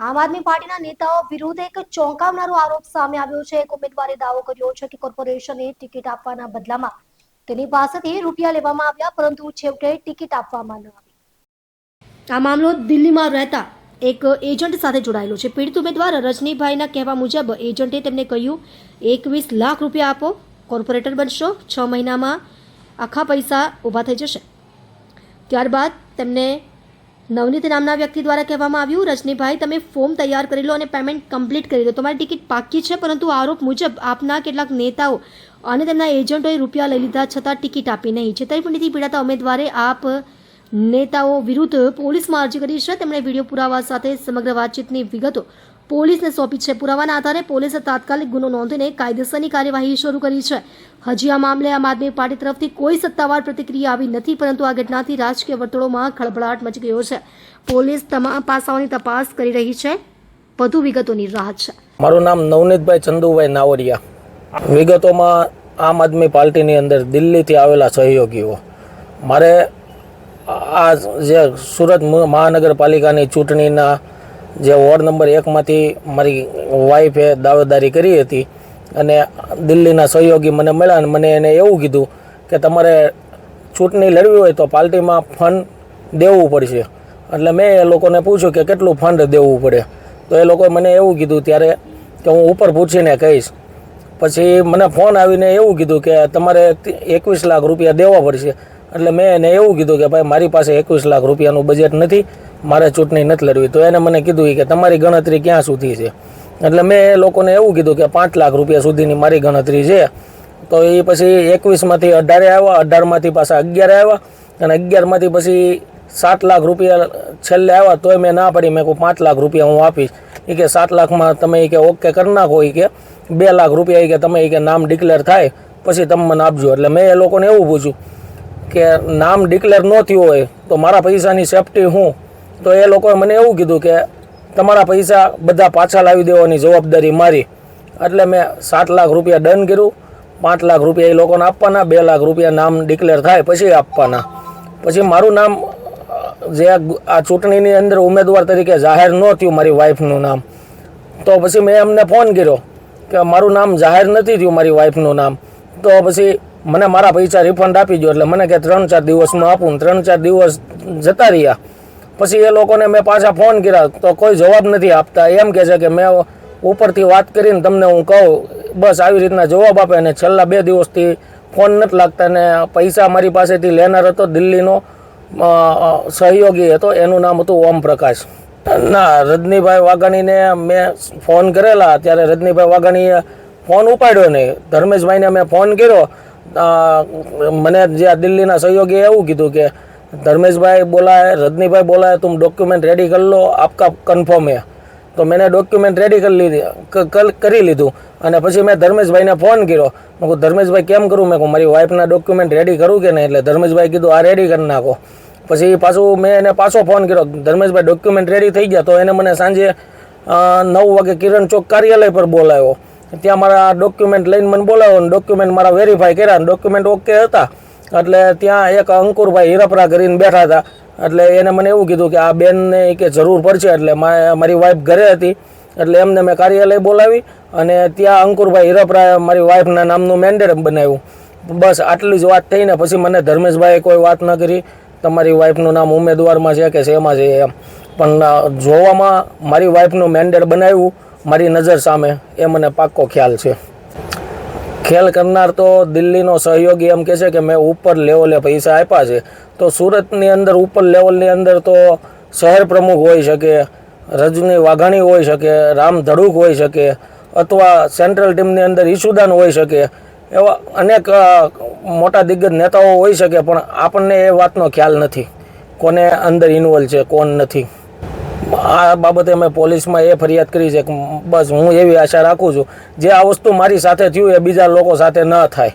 આમ આદમી પાર્ટીના નેતાઓ વિરુદ્ધ એક ચોંકાવનારો આરોપ સામે આવ્યો છે. એક ઉમેદવારે દાવો કર્યો છે કે કોર્પોરેશને ટિકિટ આપવાના બદલામાં તેની પાસેથી રૂપિયા લેવામાં આવ્યા, પરંતુ છેવટે ટિકિટ આપવામાં ન આવી. આ મામલો દિલ્હીમાં રહેતા એક એજન્ટ સાથે જોડાયેલો છે. પીડિત ઉમેદવાર રજનીભાઈના કહેવા મુજબ એજન્ટે તેમને કહ્યું, 21 લાખ રૂપિયા આપો, કોર્પોરેટર બનશો, 6 મહિનામાં આખા પૈસા ઊભા થઈ જશે. ત્યારબાદ તેમને નવનીત નામના વ્યક્તિ દ્વારા કહેવામાં આવ્યું, રજનીભાઈ, તમે ફોર્મ તૈયાર કરી લો અને પેમેન્ટ કમ્પ્લીટ કરી દો. તમારી ટિકિટ પાકી છે, પરંતુ આરોપ મુજબ આપના કેટલાક નેતાઓ અને તેમના એજન્ટોએ રૂપિયા લઈ લીધા છતાં ટિકિટ આપી નહીં. છેતરપિંડીથી પીડાતા ઉમેદવારે આપ નેતાઓ વિરુદ્ધ પોલીસમાં અરજી કરી છે. તેમણે વિડીયો પુરાવા સાથે સમગ્ર વાતચીતની વિગતો પોલીસને સોંપી છે. પુરાવાના આધારે પોલીસે તાત્કાલિક ગુનો નોંધીને કાયદેસરની કાર્યવાહી શરૂ કરી છે. હજી આ મામલે આમ આદમી પાર્ટી તરફથી કોઈ સત્તાવાર પ્રતિક્રિયા આવી નથી, પરંતુ આ ઘટનાથી રાજકીય વર્તુળોમાં ખળભળાટ મચી ગયો છે. પોલીસ તમામ પાસાઓની તપાસ કરી રહી છે. વધુ વિગતોની રાહ છે. મારું નામ નવનીતભાઈ ચંદુભાઈ નાવરિયા. વિગતોમાં આમ આદમી પાર્ટીની અંદર દિલ્હીથી આવેલા સહયોગીઓ, મારે આ જે સુરત મહાનગરપાલિકાની ચૂંટણીના જે વોર્ડ નંબર 1માંથી મારી વાઈફે દાવેદારી કરી હતી અને દિલ્હીના સહયોગી મને મળ્યા અને મને એને એવું કીધું કે તમારે ચૂંટણી લડવી હોય તો પાર્ટીમાં ફંડ દેવું પડશે. એટલે મેં એ લોકોને પૂછ્યું કે કેટલું ફંડ દેવું પડે, તો એ લોકોએ મને એવું કીધું ત્યારે કે હું ઉપર પૂછીને કહીશ. પછી મને ફોન આવીને એવું કીધું કે તમારે 21 લાખ રૂપિયા દેવા પડશે. એટલે મેં એને એવું કીધું કે ભાઈ મારી પાસે 21 લાખ રૂપિયાનું બજેટ નથી, મારે ચૂંટણી નથી લડવી. તો એને મને કીધું કે તમારી ગણતરી ક્યાં સુધી છે? એટલે મેં એ લોકોને એવું કીધું કે 5 લાખ રૂપિયા સુધીની મારી ગણતરી છે. તો એ પછી 21માંથી 18 આવ્યા, 18માંથી પાછા 11 આવ્યા અને 11માંથી પછી 7 લાખ રૂપિયા છેલ્લે આવ્યા. તોય મેં ના પડી. મેં કહું 5 લાખ રૂપિયા હું આપીશ. એ કે 7 લાખમાં તમે કે ઓકે કરી નાખો. એ કે 2 લાખ રૂપિયા કે તમે કે નામ ડિક્લેર થાય પછી તમે મને આપજો. એટલે મેં એ લોકોને એવું પૂછ્યું કે નામ ડિક્લેર ન થયું હોય તો મારા પૈસાની સેફટી શું? તો એ લોકોએ મને એવું કીધું કે તમારા પૈસા બધા પાછા લાવી દેવાની જવાબદારી મારી. એટલે મેં 7 લાખ રૂપિયા ડન કર્યું. 5 લાખ રૂપિયા એ લોકોને આપવાના, 2 લાખ રૂપિયા નામ ડિક્લેર થાય પછી આપવાના. પછી મારું નામ જે આ ચૂંટણીની અંદર ઉમેદવાર તરીકે જાહેર ન થયું, મારી વાઈફનું નામ, તો પછી મેં એમને ફોન કર્યો કે મારું નામ જાહેર નથી થયું, મારી વાઈફનું નામ, તો પછી મને મારા પૈસા રિફંડ આપી દો. એટલે મને કે 3-4 દિવસમાં આપું. 3-4 દિવસ જતા રહ્યા. પછી એ લોકોને મેં પાછા ફોન કર્યા તો કોઈ જવાબ નથી આપતા. એમ કહે છે કે મેં ઉપરથી વાત કરીને તમને હું કહું, બસ આવી રીતના જવાબ આપે. અને છેલ્લા 2 દિવસથી ફોન નથી લાગતા. ને પૈસા મારી પાસેથી લેનાર હતો દિલ્હીનો સહયોગી હતો, એનું નામ હતું ઓમ પ્રકાશ. ના, રજનીભાઈ વાઘાણીને મેં ફોન કરેલા ત્યારે રજનીભાઈ વાઘાણીએ ફોન ઉપાડ્યો નહીં. ધર્મેશભાઈને મેં ફોન કર્યો. મને જે દિલ્હીના સહયોગીએ એવું કીધું કે धर्मेश बोला है, रजनी भाई बोला है तुम डॉक्यूमेंट रेडी कर लो, आपका कन्फर्म है. तो मैंने डॉक्यूमेंट रेडी કરી લીધું અને પછી મેં ધર્મેશભાઈને ફોન કર્યો. મેં કહું ધર્મેશભાઈ કેમ કરું? મેં કહું મારી વાઈફના ડોક્યુમેન્ટ રેડી કરું કે નહીં? એટલે ધર્મેશભાઈ કીધું આ રેડી કરી નાખો. પછી પાછું મેં એને પાછો ફોન કર્યો, ધર્મેશભાઈ ડોક્યુમેન્ટ રેડી થઈ ગયા. તો એને મને સાંજે 9 વાગે કિરણ ચોક કાર્યાલય પર બોલાવ્યો. ત્યાં મારા ડોક્યુમેન્ટ લઈને મને બોલાવ્યો. ડોક્યુમેન્ટ મારા વેરીફાઈ કર્યા, ડોક્યુમેન્ટ ઓકે હતા. એટલે ત્યાં એક અંકુરભાઈ હિરપરા કરીને બેઠા હતા. એટલે એને મને એવું કીધું કે આ બેનને કે જરૂર પડશે. એટલે મારી વાઈફ ઘરે હતી એટલે એમને મેં કાર્યાલય બોલાવી અને ત્યાં અંકુરભાઈ હિરપરાએ મારી વાઈફના નામનું મેન્ડેટ બનાવ્યું. બસ આટલી જ વાત થઈને પછી મને ધર્મેશભાઈએ કોઈ વાત ન કરી તમારી વાઈફનું નામ ઉમેદવારમાં છે કે શેમાં છે એમ. પણ જોવામાં મારી વાઈફનું મેન્ડેટ બનાવ્યું મારી નજર સામે, એ મને પાક્કો ખ્યાલ છે. ખેલ કરનાર તો દિલ્હીનો સહયોગી એમ કહે છે કે મેં ઉપર લેવલે પૈસા આપ્યા છે. તો સુરતની અંદર ઉપર લેવલની અંદર તો શહેર પ્રમુખ હોઈ શકે, રજની વાઘાણી હોઈ શકે, રામ ધડુક હોઈ શકે, અથવા સેન્ટ્રલ ટીમની અંદર ઈશુદાન હોઈ શકે, એવા અનેક મોટા દિગ્ગજ નેતાઓ હોઈ શકે. પણ આપણને એ વાતનો ખ્યાલ નથી કોને અંદર ઇન્વોલ્વ છે કોણ નથી. આ બાબતે અમે પોલીસમાં એ ફરિયાદ કરી છે કે બસ હું એવી આશા રાખું છું જે આ વસ્તુ મારી સાથે થયું એ બીજા લોકો સાથે ન થાય.